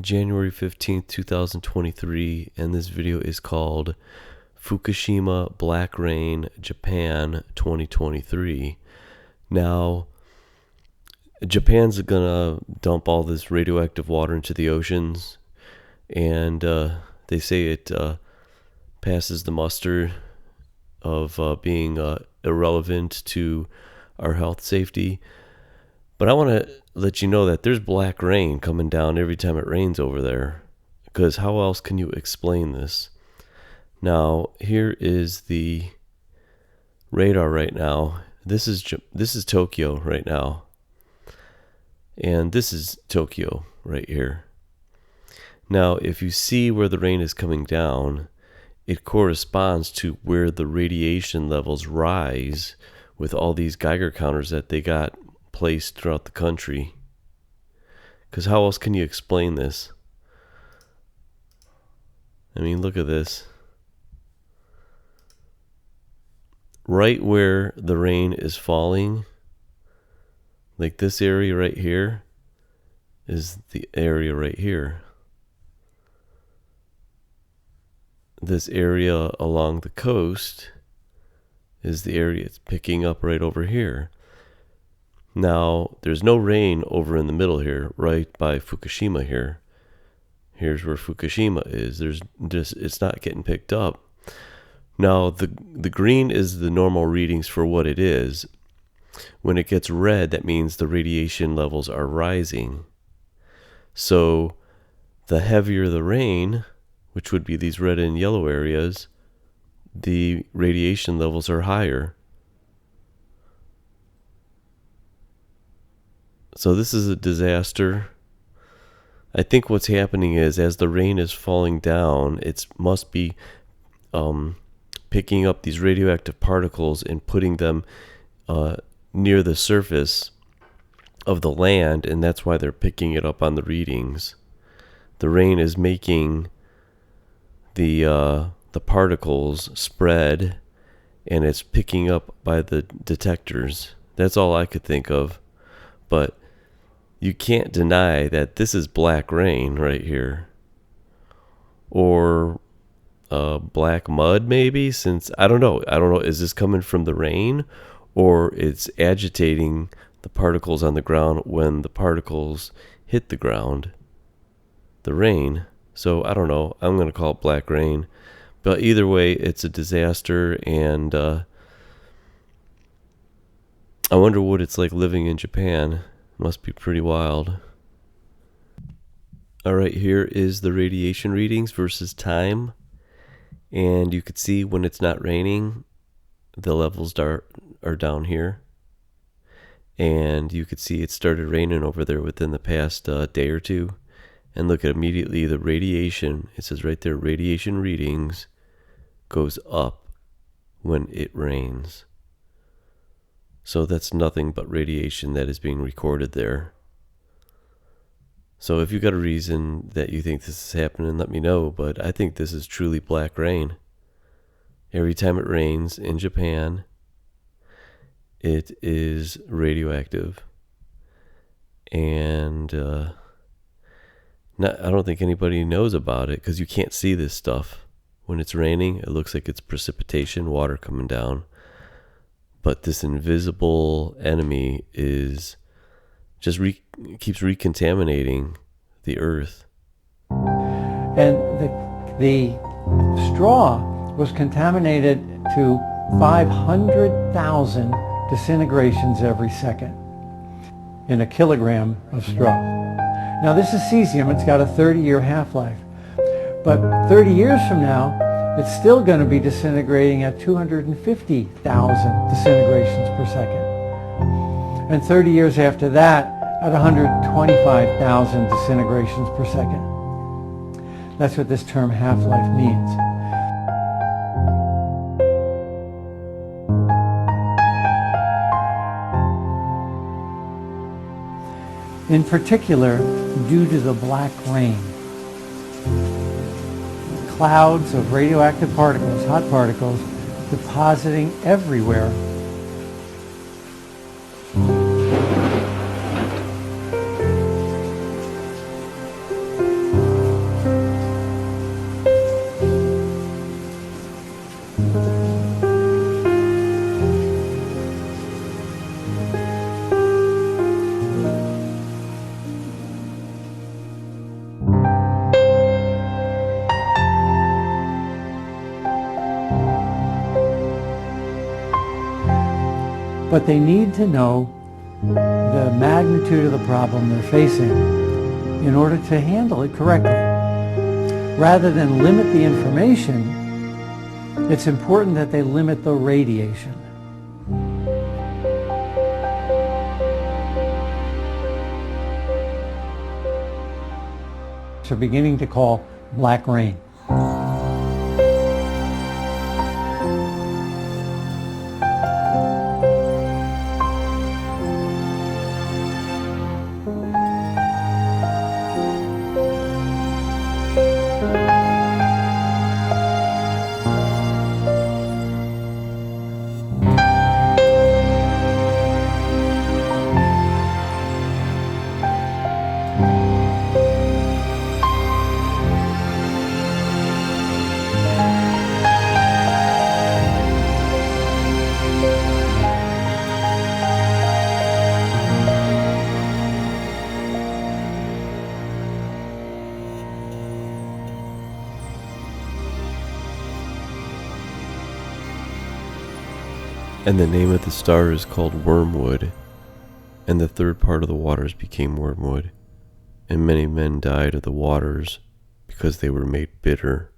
January 15th, 2023, and this video is called Fukushima Black Rain, Japan 2023. Now, Japan's gonna dump all this radioactive water into the oceans, and they say it passes the muster of being irrelevant to our health safety. But I want to let you know that there's black rain coming down every time it rains over there, because how else can you explain this? Now, here is the radar right now. This is Tokyo right now, and this is Tokyo right here. Now, if you see where the rain is coming down, it corresponds to where the radiation levels rise with all these Geiger counters that they got placed throughout the country. Because how else can you explain this? I mean, look at this. Right where the rain is falling, like this area right here, is the area right here. This area along the coast is the area it's picking up right over here. Now, there's no rain over in the middle here, right by Fukushima here. Here's where Fukushima is. It's not getting picked up. Now, the green is the normal readings for what it is. When it gets red, that means the radiation levels are rising. So, the heavier the rain, which would be these red and yellow areas, the radiation levels are higher. So this is a disaster. I think what's happening is, as the rain is falling down, it must be picking up these radioactive particles and putting them near the surface of the land, and that's why they're picking it up on the readings. The rain is making the particles spread, and it's picking up by the detectors. That's all I could think of. But you can't deny that this is black rain right here. Or black mud maybe, since I don't know, is this coming from the rain, or it's agitating the particles on the ground when the particles hit the ground, the rain. So I don't know, I'm going to call it black rain. But either way, it's a disaster, and I wonder what it's like living in Japan. Must be pretty wild. Alright, here is the radiation readings versus time. And you could see when it's not raining, the levels are down here. And you could see it started raining over there within the past day or two. And look at immediately the radiation. It says right there, radiation readings goes up when it rains. So that's nothing but radiation that is being recorded there. So if you got a reason that you think this is happening, let me know. But I think this is truly black rain. Every time it rains in Japan, it is radioactive. And I don't think anybody knows about it, because you can't see this stuff. When it's raining, it looks like it's precipitation, water coming down. But this invisible enemy is just keeps recontaminating the earth. And the straw was contaminated to 500,000 disintegrations every second in a kilogram of straw. Now this is cesium. It's got a 30-year half-life. But 30 years from now, it's still going to be disintegrating at 250,000 disintegrations per second. And 30 years after that, at 125,000 disintegrations per second. That's what this term half-life means. In particular, due to the black rain. Clouds of radioactive particles, hot particles, depositing everywhere. But they need to know the magnitude of the problem they're facing in order to handle it correctly. Rather than limit the information, it's important that they limit the radiation. They're beginning to call black rain. And the name of the star is called Wormwood, and the third part of the waters became wormwood, and many men died of the waters because they were made bitter.